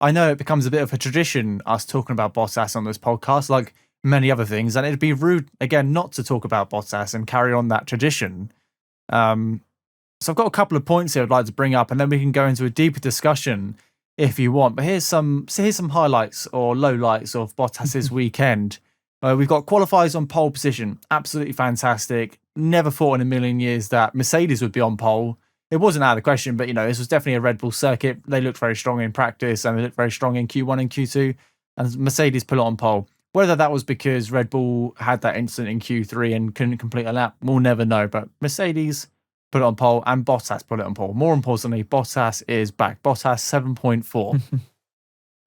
I know it becomes a bit of a tradition, us talking about Bottas on this podcast, like many other things, and it'd be rude, again, not to talk about Bottas and carry on that tradition. So I've got a couple of points here I'd like to bring up, and then we can go into a deeper discussion if you want. But here's some highlights or lowlights of Bottas's weekend. We've got qualifiers on pole position. Absolutely fantastic. Never thought in a million years that Mercedes would be on pole. It wasn't out of the question, but this was definitely a Red Bull circuit. They looked very strong in practice and they looked very strong in Q1 and Q2. And Mercedes put it on pole. Whether that was because Red Bull had that incident in Q3 and couldn't complete a lap, we'll never know. But Mercedes put it on pole and Bottas put it on pole. More importantly, Bottas is back. Bottas 7.4.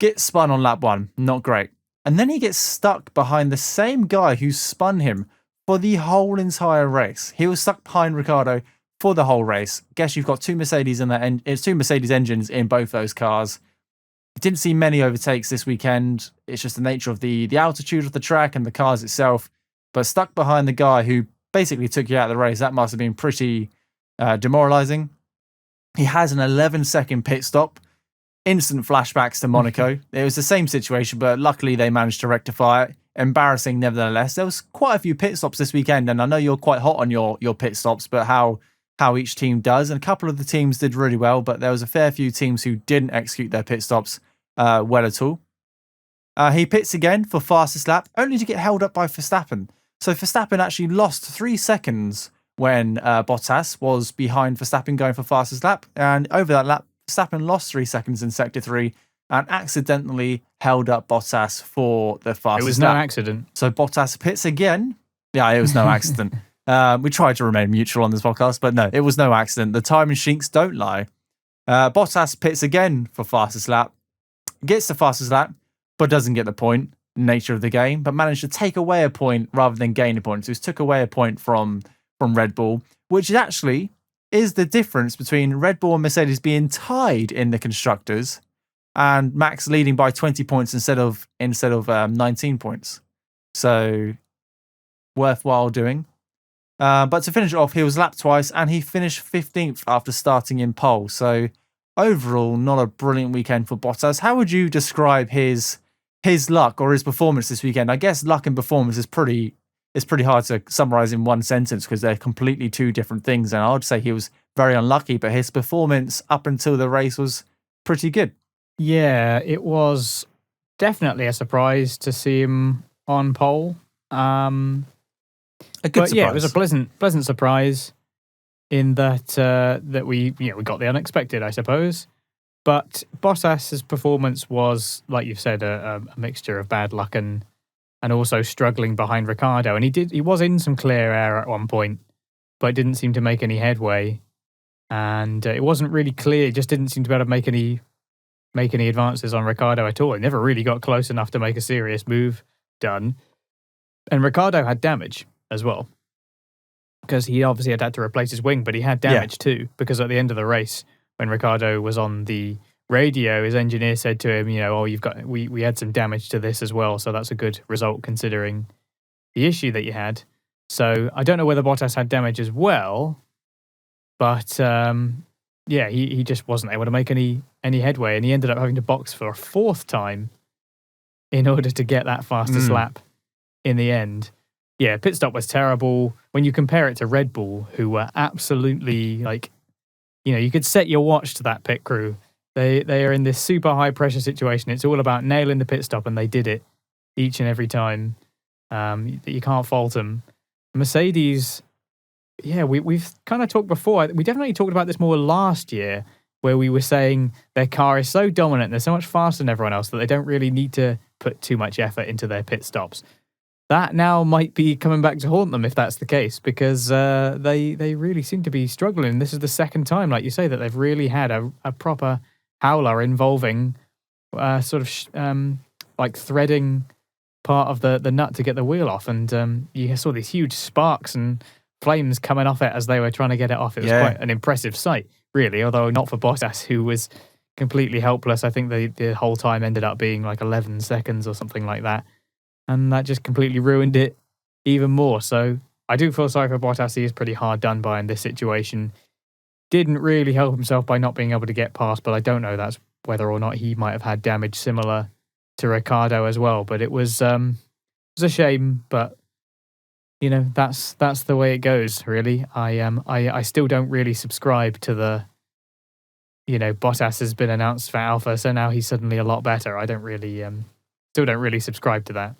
Gets spun on lap 1. Not great. And then he gets stuck behind the same guy who spun him for the whole entire race. He was stuck behind Ricciardo for the whole race. Guess you've got two Mercedes engines in both those cars. Didn't see many overtakes this weekend. It's just the nature of the altitude of the track and the cars itself. But stuck behind the guy who basically took you out of the race, that must have been pretty demoralizing. He has an 11-second pit stop. Instant flashbacks to Monaco. It was the same situation, but luckily they managed to rectify it. Embarrassing nevertheless. There was quite a few pit stops this weekend, and I know you're quite hot on your pit stops, but how each team does. And a couple of the teams did really well, but there was a fair few teams who didn't execute their pit stops well at all. He pits again for fastest lap, only to get held up by Verstappen. So Verstappen actually lost 3 seconds when Bottas was behind Verstappen going for fastest lap. And over that lap, Verstappen lost 3 seconds in Sector 3 and accidentally held up Bottas for the fastest lap. It was no accident. So Bottas pits again. Yeah, it was no accident. We tried to remain mutual on this podcast, but no, it was no accident. The timing shinks don't lie. Bottas pits again for fastest lap. Gets the fastest lap, but doesn't get the point. Nature of the game, but managed to take away a point rather than gain a point. So he took away a point from Red Bull, which actually is the difference between Red Bull and Mercedes being tied in the constructors and Max leading by 20 points instead of 19 points. So worthwhile doing. But to finish it off, he was lapped twice and he finished 15th after starting in pole. So overall, not a brilliant weekend for Bottas. How would you describe his luck or his performance this weekend? I guess luck and performance is pretty hard to summarize in one sentence because they're completely two different things. And I would say he was very unlucky, but his performance up until the race was pretty good. Yeah, it was definitely a surprise to see him on pole. A good surprise. Yeah, it was a pleasant surprise in that we got the unexpected, I suppose. But Bottas's performance was, like you've said, a mixture of bad luck and also struggling behind Ricciardo. And he was in some clear air at one point, but didn't seem to make any headway. And it wasn't really clear. It just didn't seem to be able to make any advances on Ricciardo at all. It never really got close enough to make a serious move done. And Ricciardo had damage as well, because he obviously had to replace his wing, but he had damage too, because at the end of the race, when Ricciardo was on the radio, his engineer said to him, we had some damage to this as well, so that's a good result considering the issue that you had. So I don't know whether Bottas had damage as well, but he just wasn't able to make any headway, and he ended up having to box for a 4th time in order to get that fastest lap in the end. Yeah, pit stop was terrible. When you compare it to Red Bull, who were absolutely you could set your watch to that pit crew. They are in this super high pressure situation. It's all about nailing the pit stop, and they did it each and every time. You can't fault them. Mercedes, we've kind of talked before. We definitely talked about this more last year, where we were saying their car is so dominant, they're so much faster than everyone else that they don't really need to put too much effort into their pit stops. That now might be coming back to haunt them if that's the case, because they really seem to be struggling. This is the second time, like you say, that they've really had a proper howler involving threading part of the nut to get the wheel off. And you saw these huge sparks and flames coming off it as they were trying to get it off. It was quite an impressive sight, really, although not for Bottas, who was completely helpless. I think the whole time ended up being like 11 seconds or something like that. And that just completely ruined it even more. So I do feel sorry for Bottas. He is pretty hard done by in this situation. Didn't really help himself by not being able to get past, but I don't know that's whether or not he might have had damage similar to Ricardo as well. But it was a shame, but that's the way it goes, really. I still don't really subscribe to the Bottas has been announced for Alpha, so now he's suddenly a lot better. I don't really still don't really subscribe to that.